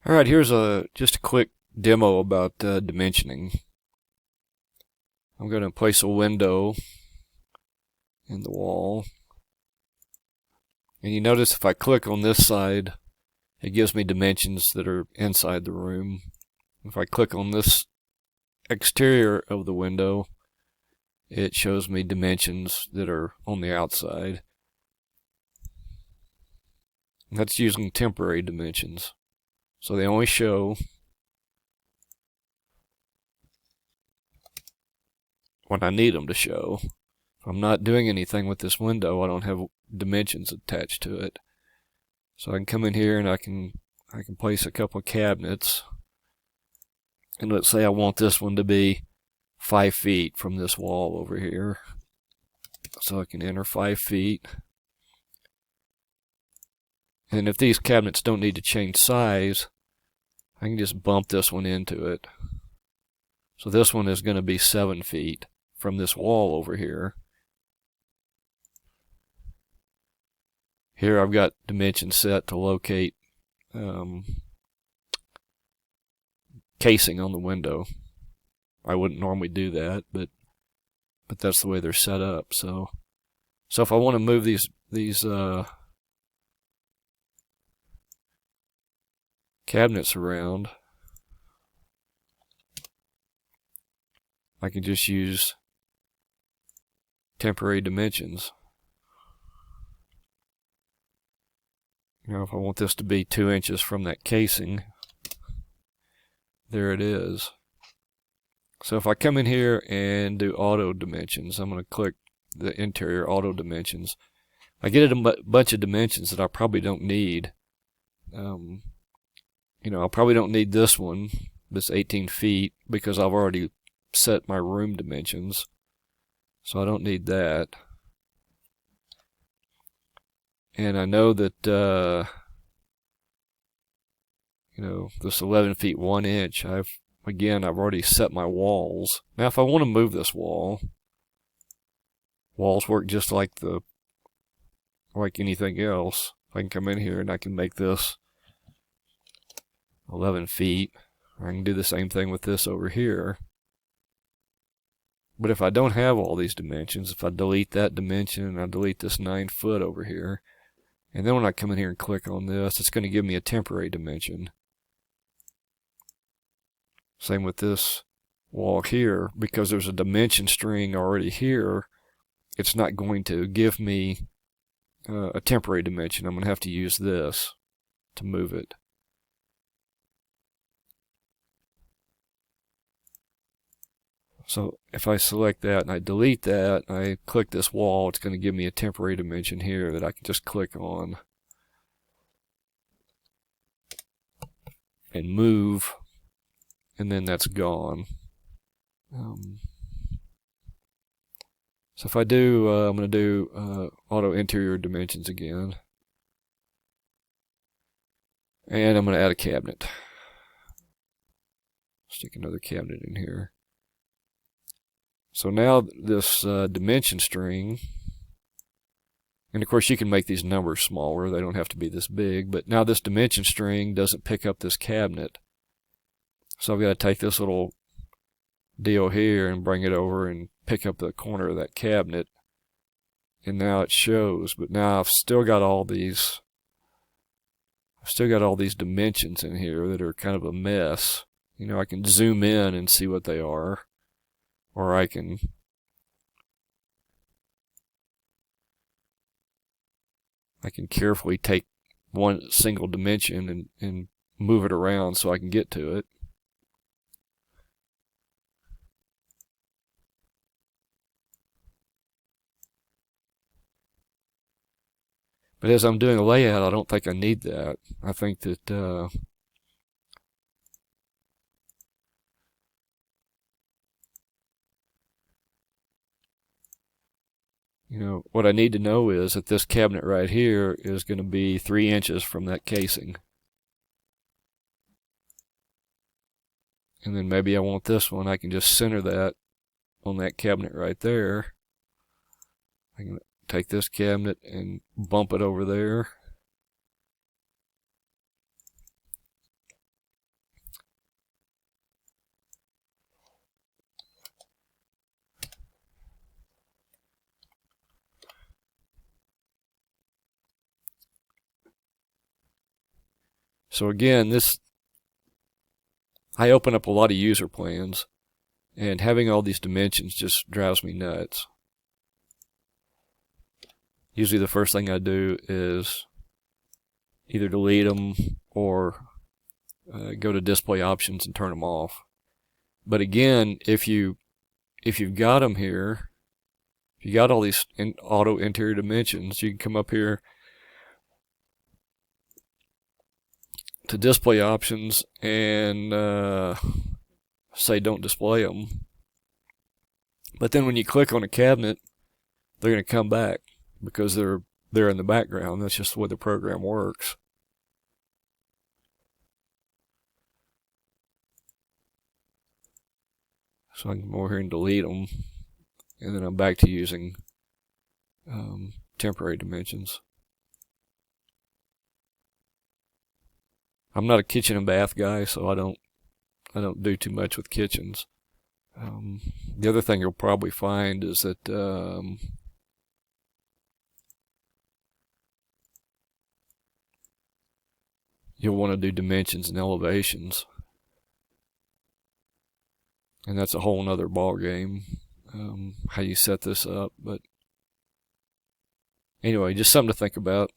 Alright, here's just a quick demo about dimensioning. I'm going to place a window in the wall. And you notice if I click on this side, it gives me dimensions that are inside the room. If I click on this exterior of the window, it shows me dimensions that are on the outside. And that's using temporary dimensions. So they only show when I need them to show. If I'm not doing anything with this window, I don't have dimensions attached to it. So I can come in here and I can place a couple of cabinets. And let's say I want this one to be 5 feet from this wall over here. So I can enter 5 feet. And if these cabinets don't need to change size, I can just bump this one into it. So this one is going to be 7 feet from this wall over here. Here I've got dimensions set to locate casing on the window. I wouldn't normally do that, but that's the way they're set up. So if I want to move these cabinets around, I can just use temporary dimensions. You know, if I want this to be 2 inches from that casing, there it is. So if I come in here and do auto dimensions, I'm going to click the interior auto dimensions. I get a bunch of dimensions that I probably don't need. You know, I probably don't need this one, this 18 feet, because I've already set my room dimensions. So I don't need that. And I know that, you know, this 11 feet 1 inch, I've already set my walls. Now if I want to move this wall, walls work just like anything else. I can come in here and I can make this 11 feet. I can do the same thing with this over here. But if I don't have all these dimensions, if I delete that dimension and I delete this 9 foot over here, and then when I come in here and click on this, it's going to give me a temporary dimension. Same with this wall here, because there's a dimension string already here, it's not going to give me a temporary dimension. I'm going to have to use this to move it. So if I select that and I delete that, I click this wall, it's going to give me a temporary dimension here that I can just click on and move, and then that's gone. So if I do, I'm going to do auto interior dimensions again, and I'm going to add a cabinet. Stick another cabinet in here. So now this dimension string, and of course you can make these numbers smaller, they don't have to be this big, but now this dimension string doesn't pick up this cabinet. So I've got to take this little deal here and bring it over and pick up the corner of that cabinet, and now it shows. But now I've still got all these dimensions in here that are kind of a mess. You know, I can zoom in and see what they are. Or I can carefully take one single dimension and move it around so I can get to it. But as I'm doing a layout, I don't think I need that. I think that you know, what I need to know is that this cabinet right here is going to be 3 inches from that casing. And then maybe I want this one, I can just center that on that cabinet right there. I can take this cabinet and bump it over there. So again, I open up a lot of user plans, and having all these dimensions just drives me nuts. Usually the first thing I do is either delete them or go to display options and turn them off. But again, if you've got them here, if you got all these auto interior dimensions, you can come up here to display options and say don't display them. But then when you click on a cabinet, they're going to come back because they're in the background. That's just the way the program works. So I can go over here and delete them, and then I'm back to using temporary dimensions. I'm not a kitchen and bath guy, so I don't do too much with kitchens. The other thing you'll probably find is that you'll want to do dimensions and elevations, and that's a whole nother ball game, how you set this up. But anyway, just something to think about.